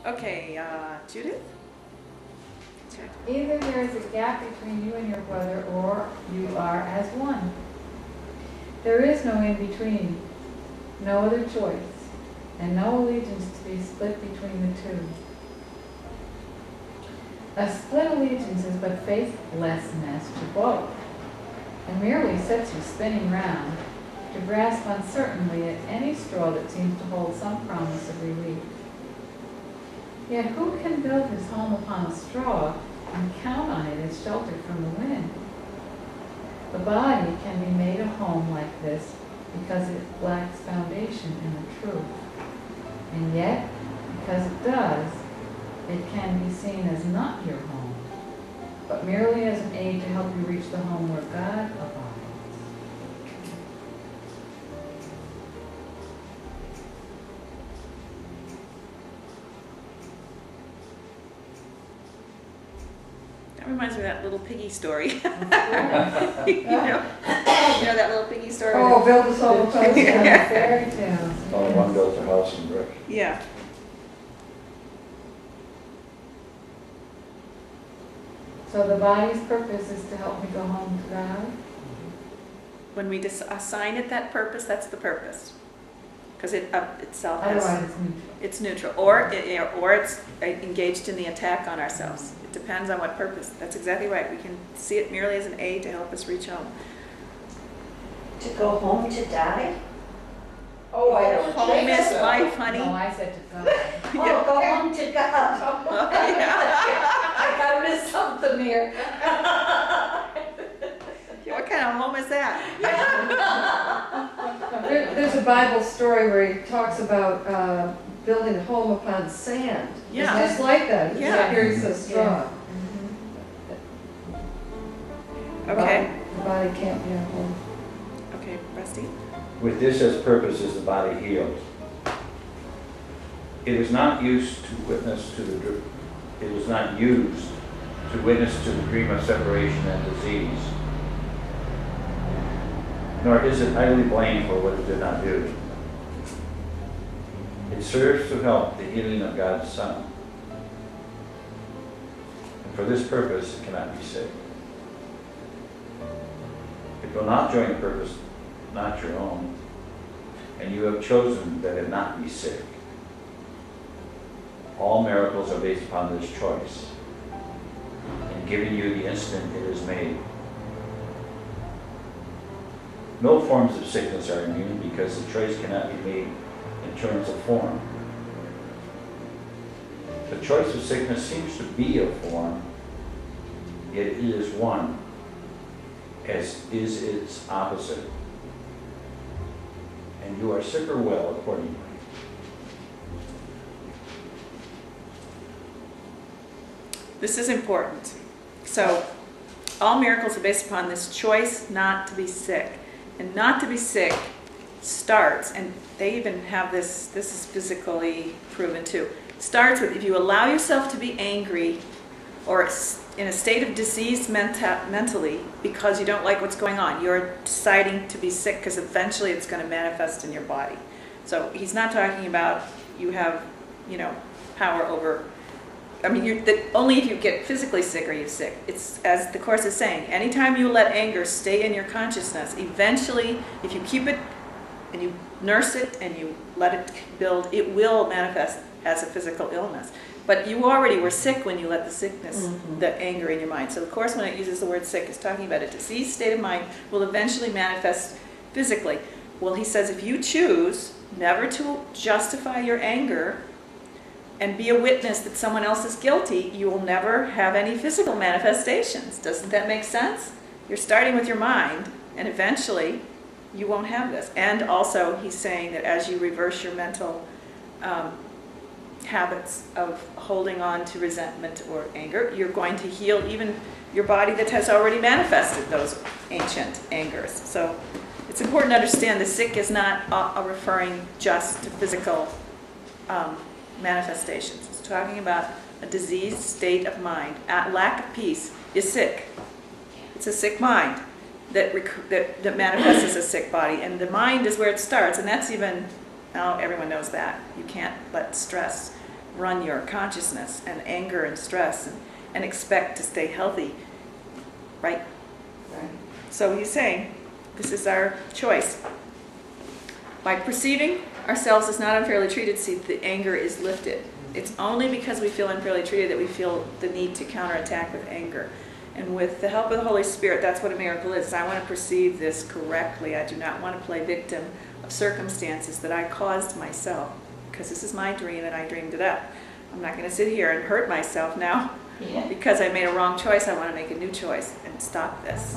Okay, Judith? Check. Either there is a gap between you and your brother, or you are as one. There is no in between, no other choice, and no allegiance to be split between the two. A split allegiance is but faithlessness to both, and merely sets you spinning round to grasp uncertainly at any straw that seems to hold some promise of relief. Yet who can build his home upon a straw and count on it as shelter from the wind? The body can be made a home like this because it lacks foundation in the truth. And yet, because it does, it can be seen as not your home, but merely as an aid to help you reach the home where God abides. That reminds me of that little piggy story. you know that little piggy story? Oh, build us all a house and fairy tales. Only one built a house in brick. Yeah. So the body's purpose is to help me go home to God? When we assign it that purpose, that's the purpose. Because it itself has... Otherwise it's neutral. It's neutral. Or it's engaged in the attack on ourselves. It depends on what purpose. That's exactly right. We can see it merely as an aid to help us reach home. To go home to die? Oh, I don't Home think is so. life, honey. No, I said to God. Oh, go home to God. I gotta miss something here. What kind of home is that? There's a Bible story where he talks about building a home upon sand. Yeah. It's just like that. It's Yeah. like here he says straw. Okay. The body can't be a home. Okay, Rusty? With this as purpose is the body healed. It is not used to witness to the it was not used to witness to the dream of separation and disease. Nor is it idly blamed for what it did not do. It serves to help the healing of God's Son. And for this purpose, it cannot be sick. It will not join a purpose not your own, and you have chosen that it not be sick. All miracles are based upon this choice, and giving you the instant it is made. No forms of sickness are immune because the choice cannot be made in terms of form. The choice of sickness seems to be a form, yet it is one, as is its opposite. And you are sick or well accordingly. This is important. So, all miracles are based upon this choice not to be sick. And not to be sick starts, and they even have this is physically proven too, starts with if you allow yourself to be angry or in a state of disease mentally because you don't like what's going on, you're deciding to be sick because eventually it's going to manifest in your body. So he's not talking about you have, power over, only if you get physically sick are you sick. It's, as the Course is saying, anytime you let anger stay in your consciousness, eventually, if you keep it and you nurse it and you let it build, it will manifest as a physical illness. But you already were sick when you let the sickness, the anger in your mind. So the Course, when it uses the word sick, is talking about a diseased state of mind will eventually manifest physically. Well, he says if you choose never to justify your anger and be a witness that someone else is guilty, you will never have any physical manifestations. Doesn't that make sense? You're starting with your mind, and eventually you won't have this. And also, he's saying that as you reverse your mental habits of holding on to resentment or anger, you're going to heal even your body that has already manifested those ancient angers. So it's important to understand the sick is not referring just to physical manifestations. It's talking about a diseased state of mind. Lack of peace is sick. It's a sick mind that manifests as a sick body. And the mind is where it starts. And that's even, now everyone knows that. You can't let stress run your consciousness, and anger and stress, and expect to stay healthy, right? Right. So he's saying, this is our choice. By perceiving ourselves as not unfairly treated, see, the anger is lifted. It's only because we feel unfairly treated that we feel the need to counterattack with anger. And with the help of the Holy Spirit, that's what a miracle is. I want to perceive this correctly. I do not want to play victim of circumstances that I caused myself, because this is my dream and I dreamed it up. I'm not going to sit here and hurt myself now Yeah. because I made a wrong choice. I want to make a new choice and stop this.